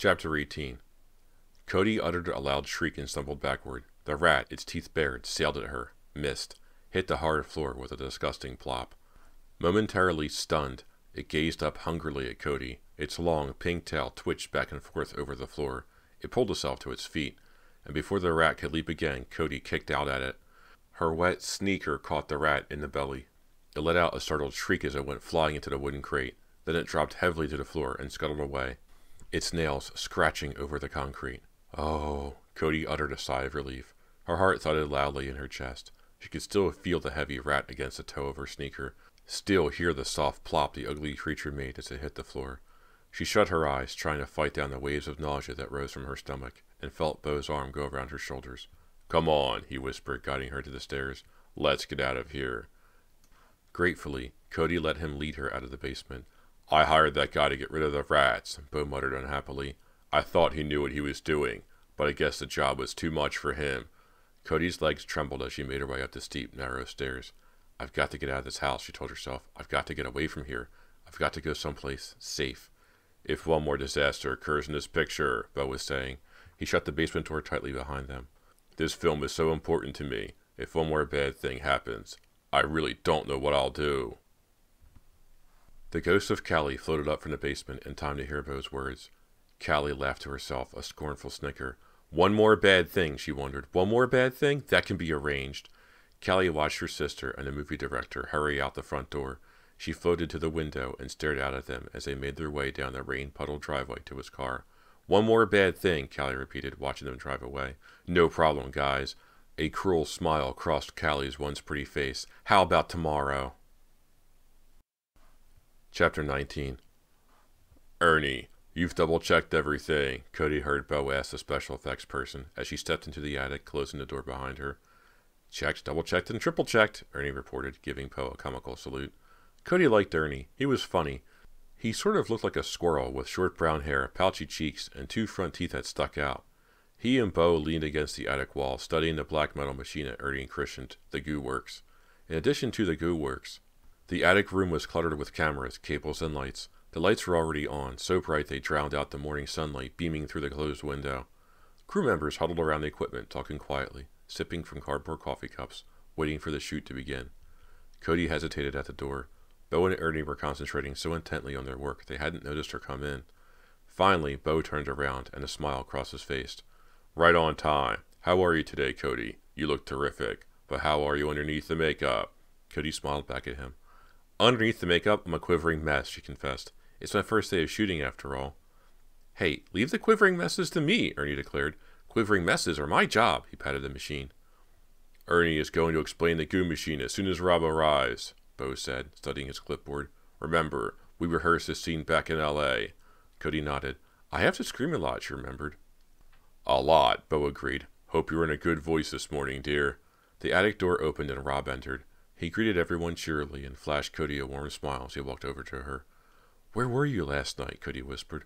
Chapter 18. Cody uttered a loud shriek and stumbled backward. The rat, its teeth bared, sailed at her, missed, hit the hard floor with a disgusting plop. Momentarily stunned, it gazed up hungrily at Cody. Its long, pink tail twitched back and forth over the floor. It pulled itself to its feet, and before the rat could leap again, Cody kicked out at it. Her wet sneaker caught the rat in the belly. It let out a startled shriek as it went flying into the wooden crate. Then it dropped heavily to the floor and scuttled away, its nails scratching over the concrete. Oh, Cody uttered a sigh of relief. Her heart thudded loudly in her chest. She could still feel the heavy rat against the toe of her sneaker, still hear the soft plop the ugly creature made as it hit the floor. She shut her eyes, trying to fight down the waves of nausea that rose from her stomach, and felt Beau's arm go around her shoulders. "Come on," he whispered, guiding her to the stairs. "Let's get out of here." Gratefully, Cody let him lead her out of the basement. "I hired that guy to get rid of the rats," Beau muttered unhappily. "I thought he knew what he was doing, but I guess the job was too much for him." Cody's legs trembled as she made her way up the steep, narrow stairs. "I've got to get out of this house," she told herself. "I've got to get away from here. I've got to go someplace safe." "If one more disaster occurs in this picture," Beau was saying. He shut the basement door tightly behind them. "This film is so important to me. If one more bad thing happens, I really don't know what I'll do." The ghost of Callie floated up from the basement in time to hear Beau's words. Callie laughed to herself, a scornful snicker. "One more bad thing," she wondered. "One more bad thing? That can be arranged." Callie watched her sister and the movie director hurry out the front door. She floated to the window and stared out at them as they made their way down the rain-puddled driveway to his car. "One more bad thing," Callie repeated, watching them drive away. "No problem, guys." A cruel smile crossed Callie's once pretty face. "How about tomorrow?" Chapter 19. "Ernie, you've double-checked everything," Cody heard Beau ask the special effects person as she stepped into the attic, closing the door behind her. "Checked, double-checked, and triple-checked," Ernie reported, giving Beau a comical salute. Cody liked Ernie. He was funny. He sort of looked like a squirrel with short brown hair, pouchy cheeks, and two front teeth that stuck out. He and Beau leaned against the attic wall, studying the black metal machine that Ernie christened the Goo Works. In addition to the Goo Works, the attic room was cluttered with cameras, cables, and lights. The lights were already on, so bright they drowned out the morning sunlight beaming through the closed window. Crew members huddled around the equipment, talking quietly, sipping from cardboard coffee cups, waiting for the shoot to begin. Cody hesitated at the door. Beau and Ernie were concentrating so intently on their work they hadn't noticed her come in. Finally, Beau turned around, and a smile crossed his face. "Right on time. How are you today, Cody? You look terrific. But how are you underneath the makeup?" Cody smiled back at him. "Underneath the makeup, I'm a quivering mess," she confessed. "It's my first day of shooting, after all." "Hey, leave the quivering messes to me," Ernie declared. "Quivering messes are my job," he patted the machine. "Ernie is going to explain the goo machine as soon as Rob arrives," Beau said, studying his clipboard. "Remember, we rehearsed this scene back in L.A. Cody nodded. "I have to scream a lot," she remembered. "A lot," Beau agreed. "Hope you're in a good voice this morning, dear." The attic door opened and Rob entered. He greeted everyone cheerily and flashed Cody a warm smile as he walked over to her. "Where were you last night?" Cody whispered.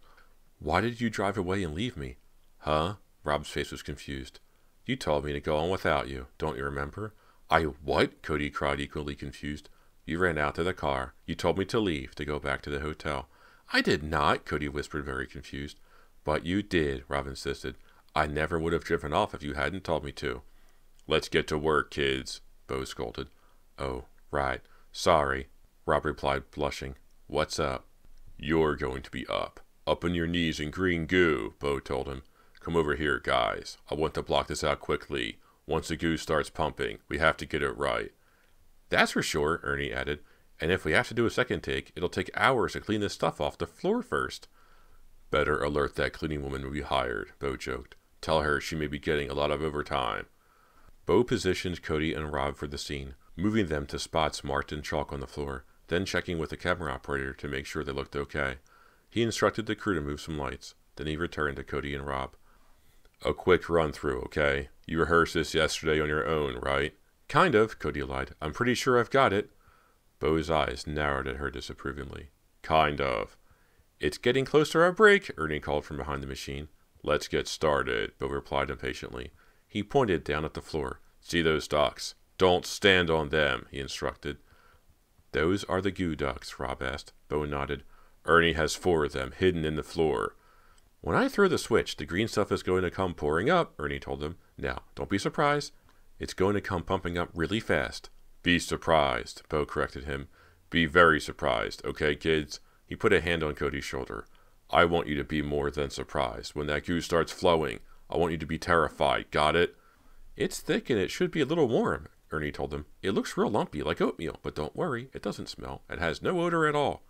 "Why did you drive away and leave me?" "Huh?" Rob's face was confused. "You told me to go on without you. Don't you remember?" "I what?" Cody cried, equally confused. "You ran out to the car. You told me to leave, to go back to the hotel." "I did not," Cody whispered, very confused. "But you did," Rob insisted. "I never would have driven off if you hadn't told me to." "Let's get to work, kids," Beau scolded. "Oh, right. Sorry," Rob replied, blushing. "What's up?" "You're going to be up. Up on your knees in green goo," Beau told him. "Come over here, guys. I want to block this out quickly. Once the goo starts pumping, we have to get it right." "That's for sure," Ernie added. "And if we have to do a second take, it'll take hours to clean this stuff off the floor first." "Better alert that cleaning woman we hired," Beau joked. "Tell her she may be getting a lot of overtime." Beau positioned Cody and Rob for the scene, moving them to spots marked in chalk on the floor, then checking with the camera operator to make sure they looked okay. He instructed the crew to move some lights. Then he returned to Cody and Rob. "A quick run-through, okay? You rehearsed this yesterday on your own, right?" "Kind of," Cody lied. "I'm pretty sure I've got it." Beau's eyes narrowed at her disapprovingly. "Kind of." "It's getting close to our break," Ernie called from behind the machine. "Let's get started," Beau replied impatiently. He pointed down at the floor. "See those ducks? Don't stand on them," he instructed. "Those are the goo ducks," Rob asked. Beau nodded. "Ernie has 4 of them hidden in the floor." When I throw the switch, the green stuff is going to come pouring up, Ernie told them. Now, don't be surprised. It's going to come pumping up really fast. Be surprised, Bo corrected him. Be very surprised, okay, kids? He put a hand on Cody's shoulder. I want you to be more than surprised. When that goo starts flowing, I want you to be terrified. Got it? It's thick and it should be a little warm, Ernie told them. It looks real lumpy, like oatmeal, but don't worry, it doesn't smell. It has no odor at all.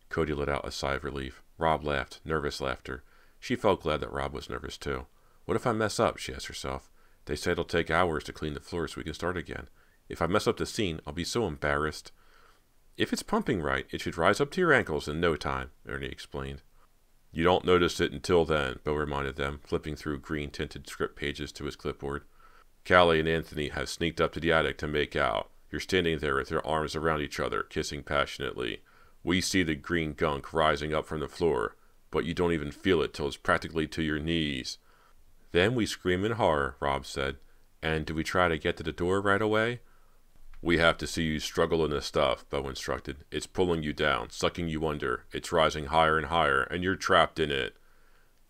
Cody let out a sigh of relief. Rob laughed, nervous laughter. She felt glad that Rob was nervous too. What if I mess up, she asked herself. They say it'll take hours to clean the floor so we can start again. If I mess up the scene, I'll be so embarrassed. If it's pumping right, it should rise up to your ankles in no time, Ernie explained. You don't notice it until then, Bo reminded them, flipping through green-tinted script pages to his clipboard. Callie and Anthony have sneaked up to the attic to make out. You're standing there with your arms around each other, kissing passionately. We see the green gunk rising up from the floor, but you don't even feel it till it's practically to your knees. Then we scream in horror, Rob said. And do we try to get to the door right away? We have to see you struggle in the stuff, Bo instructed. It's pulling you down, sucking you under. It's rising higher and higher, and you're trapped in it.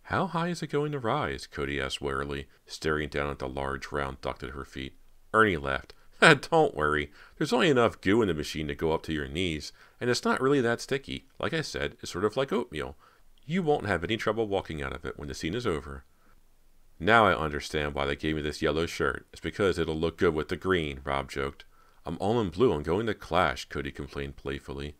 How high is it going to rise? Cody asked warily, staring down at the large round duct at her feet. Ernie laughed. Don't worry. There's only enough goo in the machine to go up to your knees, and it's not really that sticky. Like I said, it's sort of like oatmeal. You won't have any trouble walking out of it when the scene is over. Now I understand why they gave me this yellow shirt. It's because it'll look good with the green, Rob joked. I'm all in blue and going to clash, Cody complained playfully.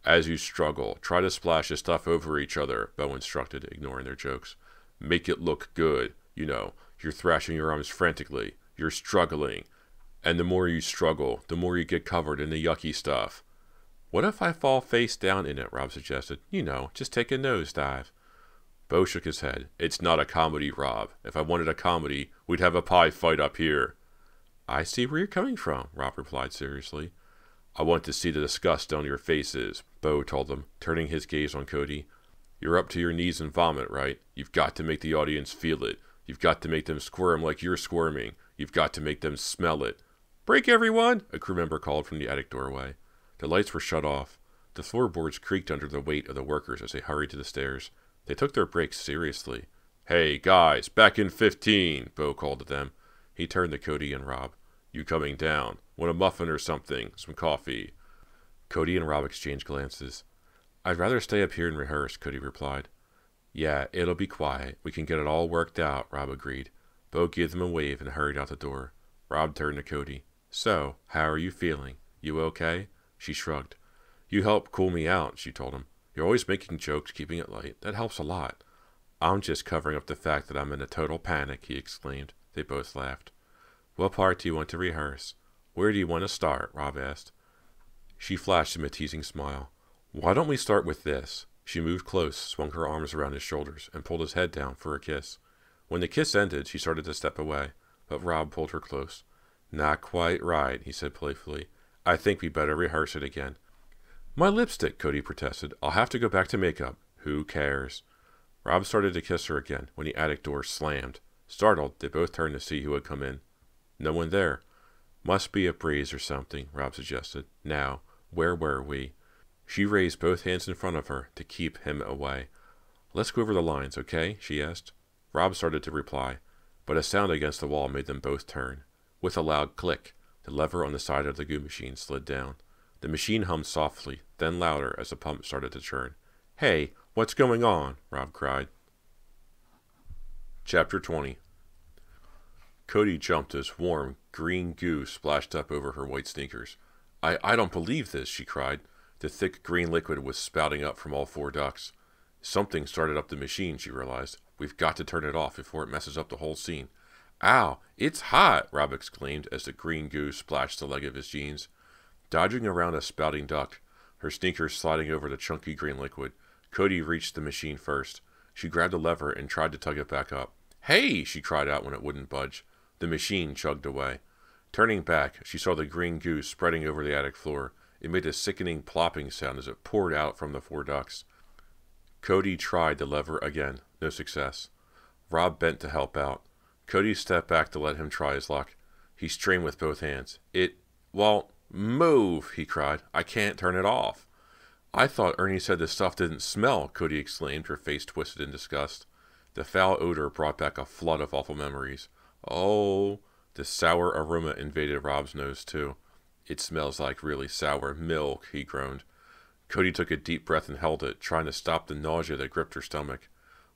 As you struggle, try to splash the stuff over each other, Bo instructed, ignoring their jokes. Make it look good. You know, you're thrashing your arms frantically. You're struggling. And the more you struggle, the more you get covered in the yucky stuff. What if I fall face down in it, Rob suggested. You know, just take a nosedive. Bo shook his head. It's not a comedy, Rob. If I wanted a comedy, we'd have a pie fight up here. I see where you're coming from, Rob replied seriously. I want to see the disgust on your faces, Bo told them, turning his gaze on Cody. You're up to your knees in vomit, right? You've got to make the audience feel it. You've got to make them squirm like you're squirming. You've got to make them smell it. Break, everyone! A crew member called from the attic doorway. The lights were shut off. The floorboards creaked under the weight of the workers as they hurried to the stairs. They took their breaks seriously. Hey, guys, back in 15, Bo called to them. He turned to Cody and Rob. You coming down? Want a muffin or something? Some coffee? Cody and Rob exchanged glances. I'd rather stay up here and rehearse, Cody replied. Yeah, it'll be quiet. We can get it all worked out, Rob agreed. Bo gave them a wave and hurried out the door. Rob turned to Cody. So, how are you feeling? You okay? She shrugged. You helped cool me out, she told him. You're always making jokes, keeping it light. That helps a lot. I'm just covering up the fact that I'm in a total panic, he exclaimed. They both laughed. What part do you want to rehearse? Where do you want to start? Rob asked. She flashed him a teasing smile. Why don't we start with this? She moved close, swung her arms around his shoulders, and pulled his head down for a kiss. When the kiss ended, she started to step away, but Rob pulled her close. Not quite right, he said playfully. I think we better rehearse it again. My lipstick, Cody protested. I'll have to go back to makeup. Who cares? Rob started to kiss her again when the attic door slammed. Startled, they both turned to see who had come in. No one there. Must be a breeze or something, Rob suggested. Now, where were we? She raised both hands in front of her to keep him away. Let's go over the lines, okay? She asked. Rob started to reply, but a sound against the wall made them both turn. With a loud click, the lever on the side of the goo machine slid down. The machine hummed softly, then louder as the pump started to churn. Hey, what's going on? Rob cried. Chapter 20. Cody jumped as warm, green goo splashed up over her white sneakers. I don't believe this, she cried. The thick green liquid was spouting up from all four ducts. Something started up the machine, she realized. We've got to turn it off before it messes up the whole scene. Ow, it's hot, Rob exclaimed as the green goo splashed the leg of his jeans. Dodging around a spouting duct, her sneakers sliding over the chunky green liquid, Cody reached the machine first. She grabbed a lever and tried to tug it back up. Hey, she cried out when it wouldn't budge. The machine chugged away. Turning back, she saw the green goo spreading over the attic floor. It made a sickening plopping sound as it poured out from the four ducts. Cody tried the lever again. No success. Rob bent to help out. Cody stepped back to let him try his luck. He strained with both hands. Well, move, he cried. I can't turn it off. I thought Ernie said the stuff didn't smell, Cody exclaimed, her face twisted in disgust. The foul odor brought back a flood of awful memories. Oh, the sour aroma invaded Rob's nose, too. It smells like really sour milk, he groaned. Cody took a deep breath and held it, trying to stop the nausea that gripped her stomach.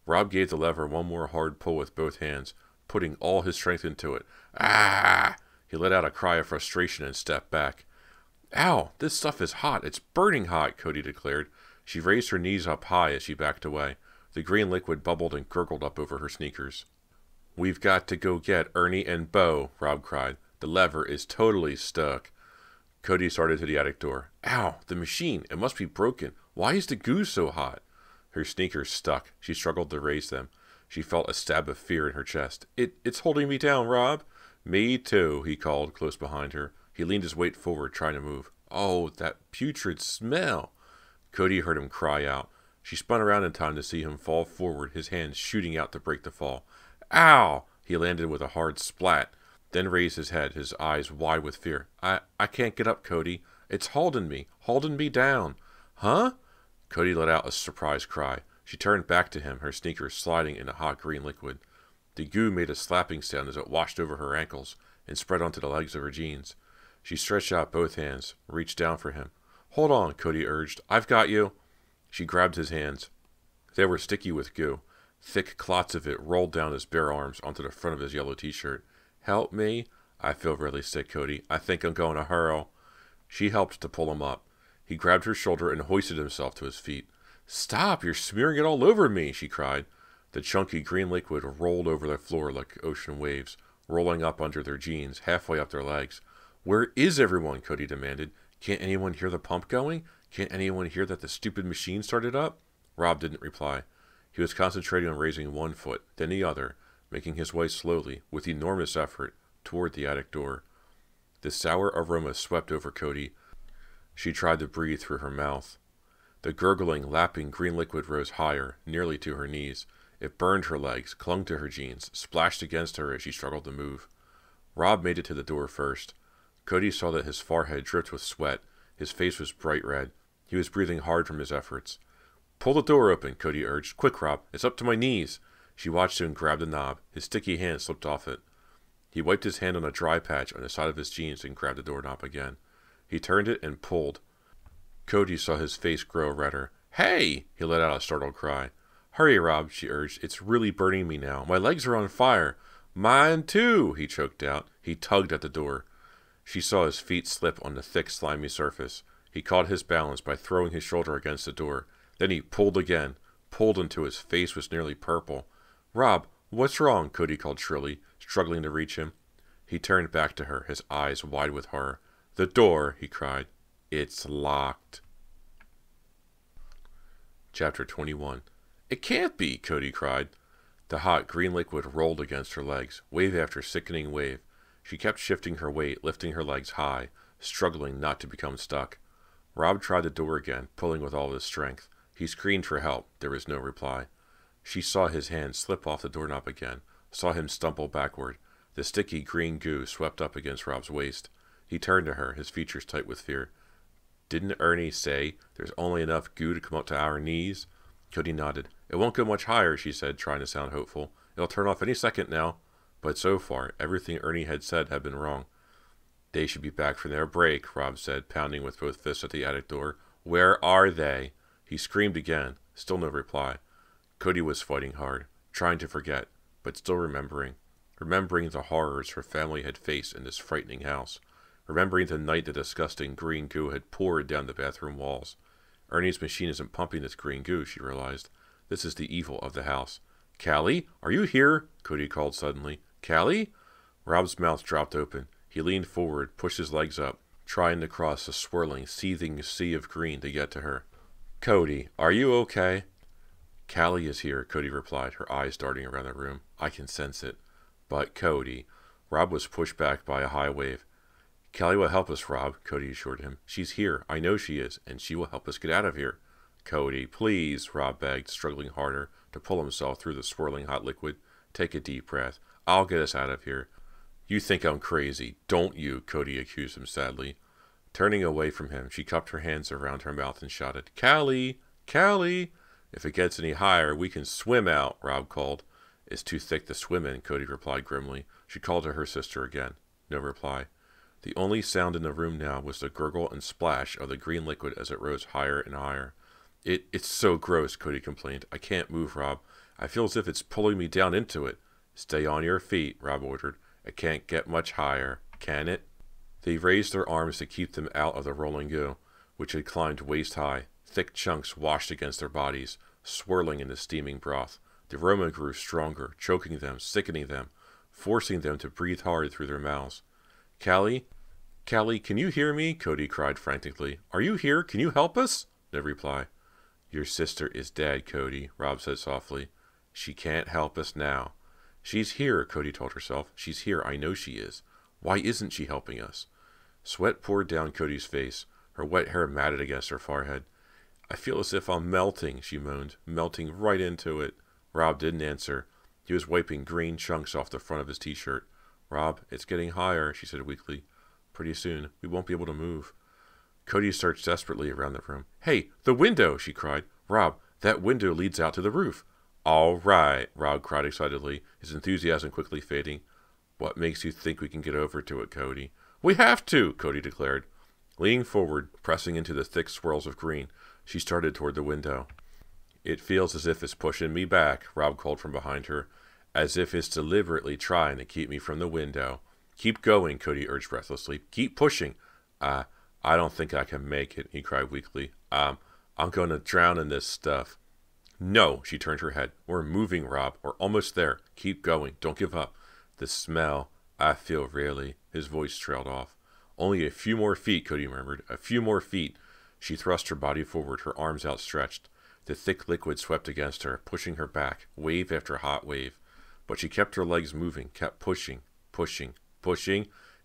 Rob gave the lever one more hard pull with both hands, putting all his strength into it. Ah! He let out a cry of frustration and stepped back. Ow! This stuff is hot. It's burning hot, Cody declared. She raised her knees up high as she backed away. The green liquid bubbled and gurgled up over her sneakers. We've got to go get Ernie and Bo, Rob cried. The lever is totally stuck. Cody started to the attic door. Ow! The machine! It must be broken. Why is the goo so hot? Her sneakers stuck. She struggled to raise them. She felt a stab of fear in her chest. It's holding me down, Rob. Me too, he called, close behind her. He leaned his weight forward, trying to move. Oh, that putrid smell! Cody heard him cry out. She spun around in time to see him fall forward, his hands shooting out to break the fall. Ow! He landed with a hard splat, then raised his head, his eyes wide with fear. I can't get up, Cody. It's holding me down. Huh? Cody let out a surprised cry. She turned back to him, her sneakers sliding in a hot green liquid. The goo made a slapping sound as it washed over her ankles and spread onto the legs of her jeans. She stretched out both hands, reached down for him. Hold on, Cody urged. I've got you. She grabbed his hands. They were sticky with goo. Thick clots of it rolled down his bare arms onto the front of his yellow t-shirt. Help me? I feel really sick, Cody. I think I'm going to hurl. She helped to pull him up. He grabbed her shoulder and hoisted himself to his feet. Stop! You're smearing it all over me, she cried. The chunky green liquid rolled over the floor like ocean waves, rolling up under their jeans, halfway up their legs. Where is everyone? Cody demanded. Can't anyone hear the pump going? Can't anyone hear that the stupid machine started up? Rob didn't reply. He was concentrating on raising one foot, then the other, making his way slowly, with enormous effort, toward the attic door. The sour aroma swept over Cody. She tried to breathe through her mouth. The gurgling, lapping green liquid rose higher, nearly to her knees. It burned her legs, clung to her jeans, splashed against her as she struggled to move. Rob made it to the door first. Cody saw that his forehead dripped with sweat. His face was bright red. He was breathing hard from his efforts. Pull the door open, Cody urged. Quick, Rob. It's up to my knees. She watched him grab the knob. His sticky hand slipped off it. He wiped his hand on a dry patch on the side of his jeans and grabbed the doorknob again. He turned it and pulled. Cody saw his face grow redder. Hey! He let out a startled cry. Hurry, Rob, she urged. It's really burning me now. My legs are on fire. Mine too, he choked out. He tugged at the door. She saw his feet slip on the thick, slimy surface. He caught his balance by throwing his shoulder against the door. Then he pulled again, pulled until his face was nearly purple. Rob, what's wrong? Cody called shrilly, struggling to reach him. He turned back to her, his eyes wide with horror. The door, he cried. It's locked. Chapter 21. It can't be, Cody cried. The hot green liquid rolled against her legs, wave after sickening wave. She kept shifting her weight, lifting her legs high, struggling not to become stuck. Rob tried the door again, pulling with all his strength. He screamed for help. There was no reply. She saw his hand slip off the doorknob again, saw him stumble backward. The sticky green goo swept up against Rob's waist. He turned to her, his features tight with fear. Didn't Ernie say there's only enough goo to come up to our knees? Cody nodded. It won't go much higher, she said, trying to sound hopeful. It'll turn off any second now. But so far, everything Ernie had said had been wrong. They should be back from their break, Rob said, pounding with both fists at the attic door. Where are they? He screamed again. Still no reply. Cody was fighting hard, trying to forget, but still remembering the horrors her family had faced in this frightening house, remembering the night the disgusting green goo had poured down the bathroom walls. Ernie's machine isn't pumping this green goo, she realized. This is the evil of the house. Callie, are you here? Cody called suddenly. Callie? Rob's mouth dropped open. He leaned forward, pushed his legs up, trying to cross the swirling, seething sea of green to get to her. Cody, are you okay? Callie is here, Cody replied, her eyes darting around the room. I can sense it. But Cody... Rob was pushed back by a high wave. Callie will help us, Rob, Cody assured him. She's here. I know she is, and she will help us get out of here. Cody, please, Rob begged, struggling harder to pull himself through the swirling hot liquid. Take a deep breath. I'll get us out of here. You think I'm crazy, don't you? Cody accused him sadly. Turning away from him, she cupped her hands around her mouth and shouted, Callie! Callie! If it gets any higher, we can swim out, Rob called. It's too thick to swim in, Cody replied grimly. She called to her sister again. No reply. The only sound in the room now was the gurgle and splash of the green liquid as it rose higher and higher. It's so gross, Cody complained. I can't move, Rob. I feel as if it's pulling me down into it. Stay on your feet, Rob ordered. It can't get much higher, can it? They raised their arms to keep them out of the rolling goo, which had climbed waist high. Thick chunks washed against their bodies, swirling in the steaming broth. The aroma grew stronger, choking them, sickening them, forcing them to breathe hard through their mouths. Callie, can you hear me? Cody cried frantically. Are you here? Can you help us? No reply. Your sister is dead, Cody, Rob said softly. She can't help us now. She's here, Cody told herself. She's here, I know she is. Why isn't she helping us? Sweat poured down Cody's face. Her wet hair matted against her forehead. I feel as if I'm melting, she moaned, melting right into it. Rob didn't answer. He was wiping green chunks off the front of his t-shirt. Rob, it's getting higher, she said weakly. Pretty soon, we won't be able to move. Cody searched desperately around the room. Hey, the window, she cried. Rob, that window leads out to the roof. All right, Rob cried excitedly, his enthusiasm quickly fading. What makes you think we can get over to it, Cody? We have to, Cody declared. Leaning forward, pressing into the thick swirls of green, she started toward the window. It feels as if it's pushing me back, Rob called from behind her, as if it's deliberately trying to keep me from the window. Keep going, Cody urged breathlessly. Keep pushing. I don't think I can make it, he cried weakly. I'm going to drown in this stuff. No, she turned her head. We're moving, Rob. We're almost there. Keep going. Don't give up. The smell, I feel really. His voice trailed off. Only a few more feet, Cody murmured. A few more feet. She thrust her body forward, her arms outstretched. The thick liquid swept against her, pushing her back, wave after hot wave. But she kept her legs moving, kept pushing,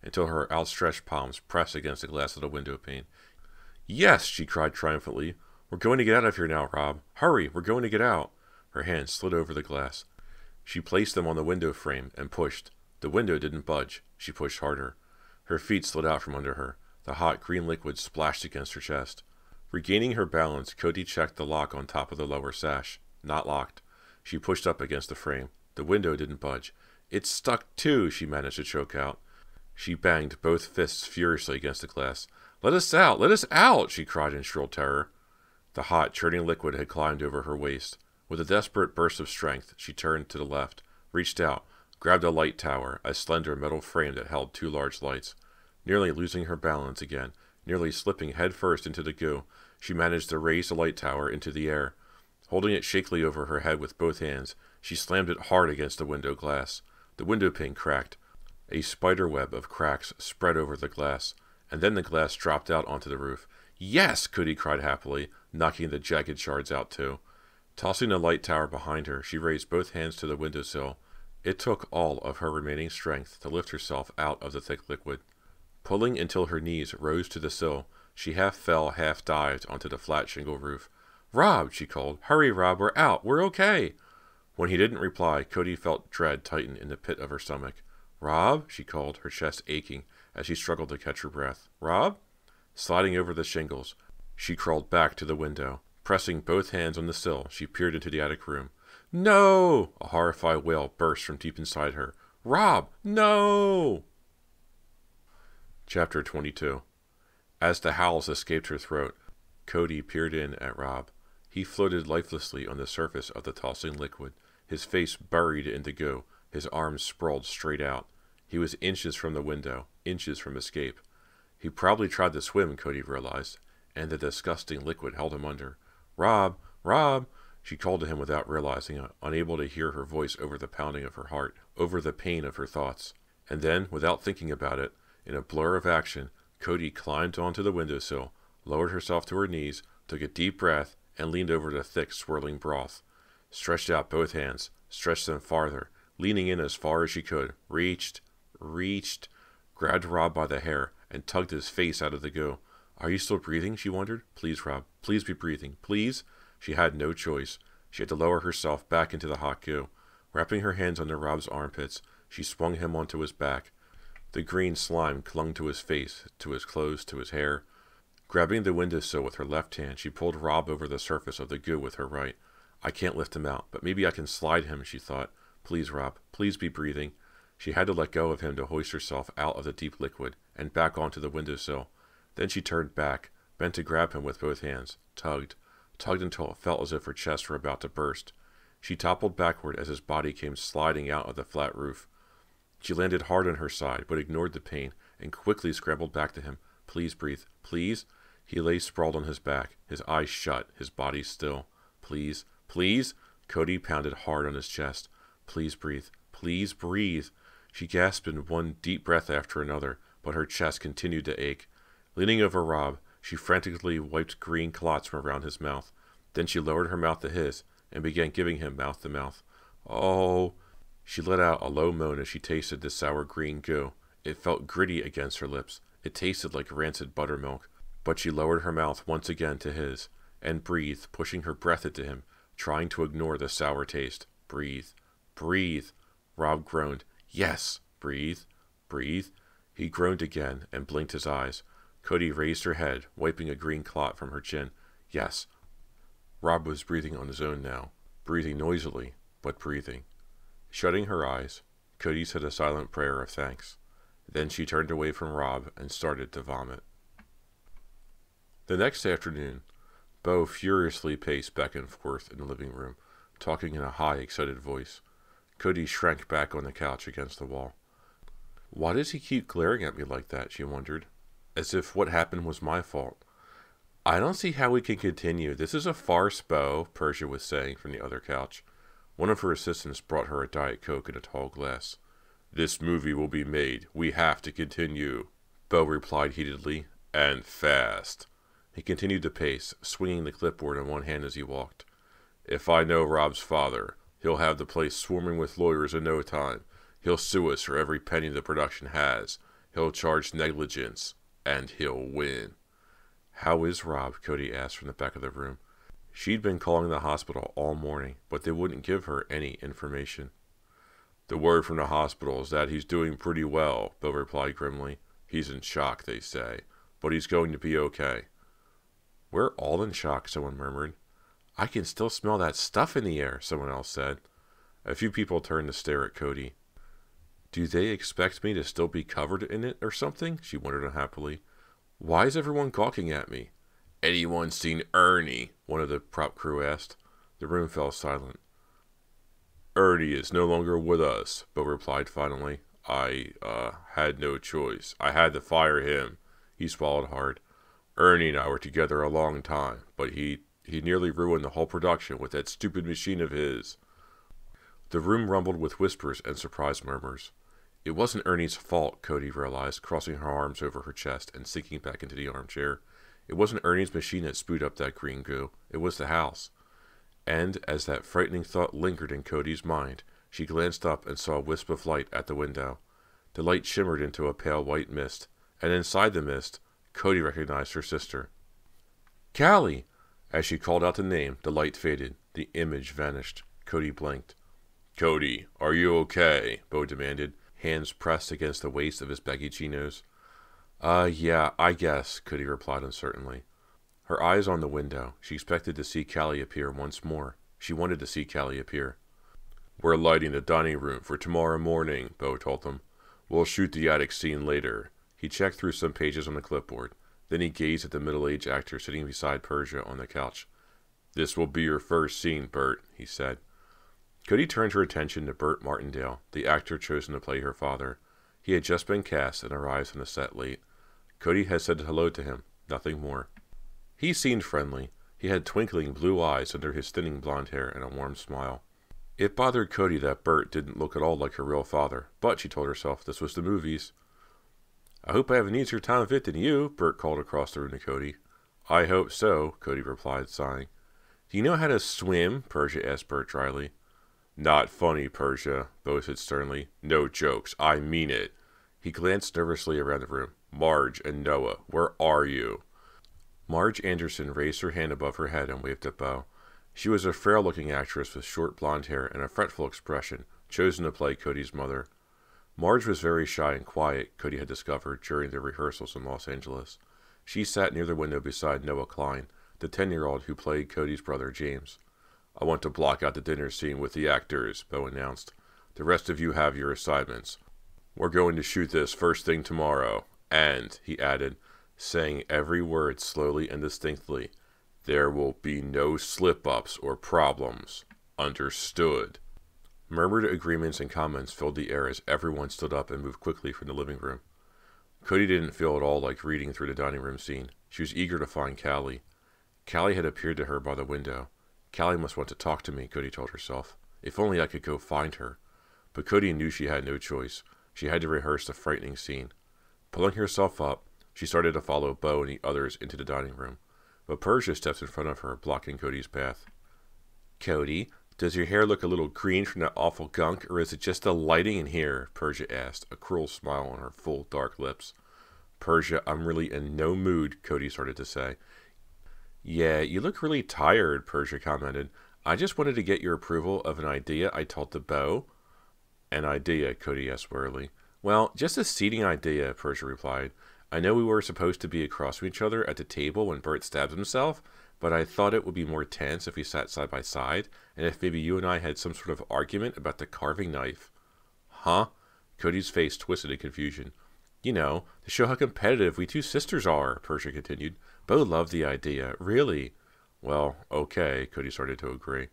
until her outstretched palms pressed against the glass of the window pane. Yes, she cried triumphantly. We're going to get out of here now, Rob. Hurry, we're going to get out. Her hands slid over the glass. She placed them on the window frame and pushed. The window didn't budge. She pushed harder. Her feet slid out from under her. The hot green liquid splashed against her chest. Regaining her balance, Cody checked the lock on top of the lower sash. Not locked. She pushed up against the frame. The window didn't budge. It's stuck too, she managed to choke out. She banged both fists furiously against the glass. Let us out! Let us out! She cried in shrill terror. The hot, churning liquid had climbed over her waist. With a desperate burst of strength, she turned to the left, reached out, grabbed a light tower, a slender metal frame that held two large lights. Nearly losing her balance again, nearly slipping headfirst into the goo, she managed to raise the light tower into the air. Holding it shakily over her head with both hands, she slammed it hard against the window glass. The window pane cracked. A spider web of cracks spread over the glass, and then the glass dropped out onto the roof. Yes! Cody cried happily, knocking the jagged shards out too. Tossing the light tower behind her, she raised both hands to the windowsill. It took all of her remaining strength to lift herself out of the thick liquid. Pulling until her knees rose to the sill, she half fell, half dived onto the flat shingle roof. Rob, she called. Hurry, Rob, we're out. We're okay. When he didn't reply, Cody felt dread tighten in the pit of her stomach. Rob, she called, her chest aching as she struggled to catch her breath. Rob? Sliding over the shingles, she crawled back to the window. Pressing both hands on the sill, she peered into the attic room. No! A horrified wail burst from deep inside her. Rob, no! Chapter 22. As the howls escaped her throat, Cody peered in at Rob. He floated lifelessly on the surface of the tossing liquid, his face buried in the goo, his arms sprawled straight out. He was inches from the window, inches from escape. He probably tried to swim, Cody realized, and the disgusting liquid held him under. Rob! Rob! She called to him without realizing it, unable to hear her voice over the pounding of her heart, over the pain of her thoughts. And then, without thinking about it, in a blur of action, Cody climbed onto the windowsill, lowered herself to her knees, took a deep breath, and leaned over the thick, swirling broth. Stretched out both hands, stretched them farther, leaning in as far as she could, reached, grabbed Rob by the hair, and tugged his face out of the goo. Are you still breathing? She wondered. Please, Rob. Please be breathing. Please? She had no choice. She had to lower herself back into the hot goo. Wrapping her hands under Rob's armpits, she swung him onto his back. The green slime clung to his face, to his clothes, to his hair. Grabbing the windowsill with her left hand, she pulled Rob over the surface of the goo with her right. I can't lift him out, but maybe I can slide him, she thought. Please, Rob. Please be breathing. She had to let go of him to hoist herself out of the deep liquid and back onto the windowsill. Then she turned back, bent to grab him with both hands, tugged until it felt as if her chest were about to burst. She toppled backward as his body came sliding out of the flat roof. She landed hard on her side, but ignored the pain and quickly scrambled back to him. Please breathe. Please? He lay sprawled on his back, his eyes shut, his body still. Please? Please? Cody pounded hard on his chest. Please breathe. Please breathe. She gasped in one deep breath after another, but her chest continued to ache. Leaning over Rob, she frantically wiped green clots from around his mouth. Then she lowered her mouth to his and began giving him mouth-to-mouth. Oh! She let out a low moan as she tasted the sour green goo. It felt gritty against her lips. It tasted like rancid buttermilk. But she lowered her mouth once again to his and breathed, pushing her breath into him, trying to ignore the sour taste. Breathe. Breathe. Rob groaned. Yes. Breathe. Breathe. He groaned again and blinked his eyes. Cody raised her head, wiping a green clot from her chin. Yes. Rob was breathing on his own now, breathing noisily, but breathing. Shutting her eyes, Cody said a silent prayer of thanks. Then she turned away from Rob and started to vomit. The next afternoon, Beau furiously paced back and forth in the living room, talking in a high, excited voice. Cody shrank back on the couch against the wall. Why does he keep glaring at me like that, she wondered, as if what happened was my fault. I don't see how we can continue. This is a farce, Beau, Persia was saying from the other couch. One of her assistants brought her a Diet Coke in a tall glass. This movie will be made. We have to continue, Beau replied heatedly, and fast. He continued to pace, swinging the clipboard in one hand as he walked. If I know Rob's father, he'll have the place swarming with lawyers in no time. He'll sue us for every penny the production has. He'll charge negligence, and he'll win. How is Rob? Cody asked from the back of the room. She'd been calling the hospital all morning, but they wouldn't give her any information. The word from the hospital is that he's doing pretty well, Beau replied grimly. He's in shock, they say, but he's going to be okay. We're all in shock, someone murmured. I can still smell that stuff in the air, someone else said. A few people turned to stare at Cody. Do they expect me to still be covered in it or something? She wondered unhappily. Why is everyone gawking at me? Anyone seen Ernie? One of the prop crew asked. The room fell silent. Ernie is no longer with us, Beau replied finally. I had no choice. I had to fire him. He swallowed hard. Ernie and I were together a long time, but he nearly ruined the whole production with that stupid machine of his. The room rumbled with whispers and surprised murmurs. It wasn't Ernie's fault, Cody realized, crossing her arms over her chest and sinking back into the armchair. It wasn't Ernie's machine that spewed up that green goo. It was the house. And as that frightening thought lingered in Cody's mind, she glanced up and saw a wisp of light at the window. The light shimmered into a pale white mist, and inside the mist, Cody recognized her sister. Callie! As she called out the name, the light faded. The image vanished. Cody blinked. Cody, are you okay? Beau demanded, hands pressed against the waist of his baggy chinos. Yeah, I guess, Cody replied uncertainly. Her eyes on the window. She expected to see Callie appear once more. She wanted to see Callie appear. We're lighting the dining room for tomorrow morning, Beau told them. We'll shoot the attic scene later. He checked through some pages on the clipboard. Then he gazed at the middle-aged actor sitting beside Persia on the couch. This will be your first scene, Bert, he said. Cody turned her attention to Bert Martindale, the actor chosen to play her father. He had just been cast and arrived on the set late. Cody had said hello to him, nothing more. He seemed friendly. He had twinkling blue eyes under his thinning blonde hair and a warm smile. It bothered Cody that Bert didn't look at all like her real father, but she told herself this was the movies. I hope I have an easier time of it than you, Bert called across the room to Cody. I hope so, Cody replied, sighing. Do you know how to swim? Persia asked Bert dryly. Not funny, Persia, Beau said sternly. No jokes, I mean it. He glanced nervously around the room. Marge and Noah, where are you? Marge Anderson raised her hand above her head and waved at Beau. She was a frail-looking actress with short blonde hair and a fretful expression, chosen to play Cody's mother. Marge was very shy and quiet, Cody had discovered during their rehearsals in Los Angeles. She sat near the window beside Noah Klein, the 10-year-old who played Cody's brother James. I want to block out the dinner scene with the actors, Beau announced. The rest of you have your assignments. We're going to shoot this first thing tomorrow. And, he added, saying every word slowly and distinctly, there will be no slip-ups or problems. Understood. Murmured agreements and comments filled the air as everyone stood up and moved quickly from the living room. Cody didn't feel at all like reading through the dining room scene. She was eager to find Callie. Callie had appeared to her by the window. Callie must want to talk to me, Cody told herself. If only I could go find her. But Cody knew she had no choice. She had to rehearse the frightening scene. Pulling herself up, she started to follow Bo and the others into the dining room. But Persia stepped in front of her, blocking Cody's path. Cody, does your hair look a little green from that awful gunk, or is it just the lighting in here? Persia asked, a cruel smile on her full, dark lips. Persia, I'm really in no mood, Cody started to say. Yeah, you look really tired, Persia commented. I just wanted to get your approval of an idea I told to Bo. An idea, Cody asked wearily. Well, just a seating idea, Persia replied. I know we were supposed to be across from each other at the table when Bert stabbed himself, but I thought it would be more tense if we sat side by side, and if maybe you and I had some sort of argument about the carving knife. Huh? Cody's face twisted in confusion. You know, to show how competitive we two sisters are, Persia continued. Bo loved the idea. Really? Well, okay, Cody started to agree.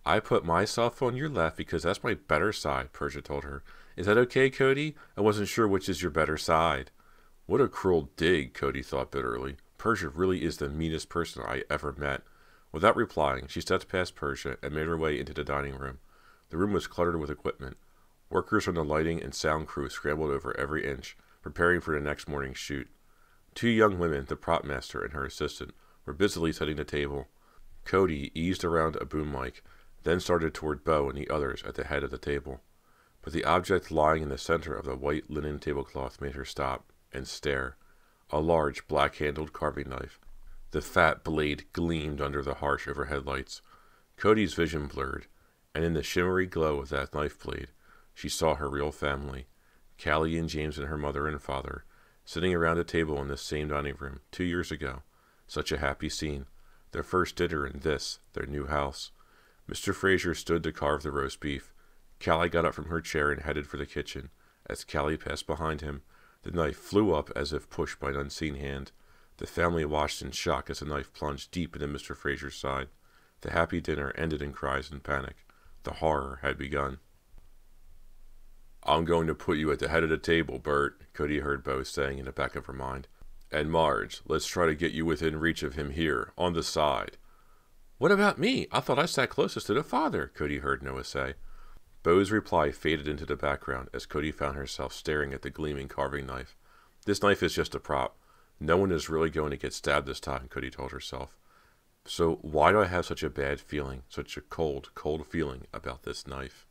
I put myself on your left because that's my better side, Persia told her. Is that okay, Cody? I wasn't sure which is your better side. What a cruel dig, Cody thought bitterly. Persia really is the meanest person I ever met. Without replying, she stepped past Persia and made her way into the dining room. The room was cluttered with equipment. Workers from the lighting and sound crew scrambled over every inch, preparing for the next morning's shoot. Two young women, the prop master and her assistant, were busily setting the table. Cody eased around a boom mic, then started toward Bo and the others at the head of the table. But the object lying in the center of the white linen tablecloth made her stop and stare. A large, black-handled carving knife. The fat blade gleamed under the harsh overhead lights. Cody's vision blurred, and in the shimmery glow of that knife blade, she saw her real family, Callie and James and her mother and father, sitting around a table in this same dining room 2 years ago. Such a happy scene. Their first dinner in this, their new house. Mr. Fraser stood to carve the roast beef. Callie got up from her chair and headed for the kitchen. As Callie passed behind him, the knife flew up as if pushed by an unseen hand. The family watched in shock as the knife plunged deep into Mr. Fraser's side. The happy dinner ended in cries and panic. The horror had begun. I'm going to put you at the head of the table, Bert, Cody heard Bo saying in the back of her mind. And Marge, let's try to get you within reach of him here, on the side. What about me? I thought I sat closest to the father, Cody heard Noah say. Bo's reply faded into the background as Cody found herself staring at the gleaming carving knife. This knife is just a prop. No one is really going to get stabbed this time, Cody told herself. So why do I have such a bad feeling, such a cold, cold feeling about this knife?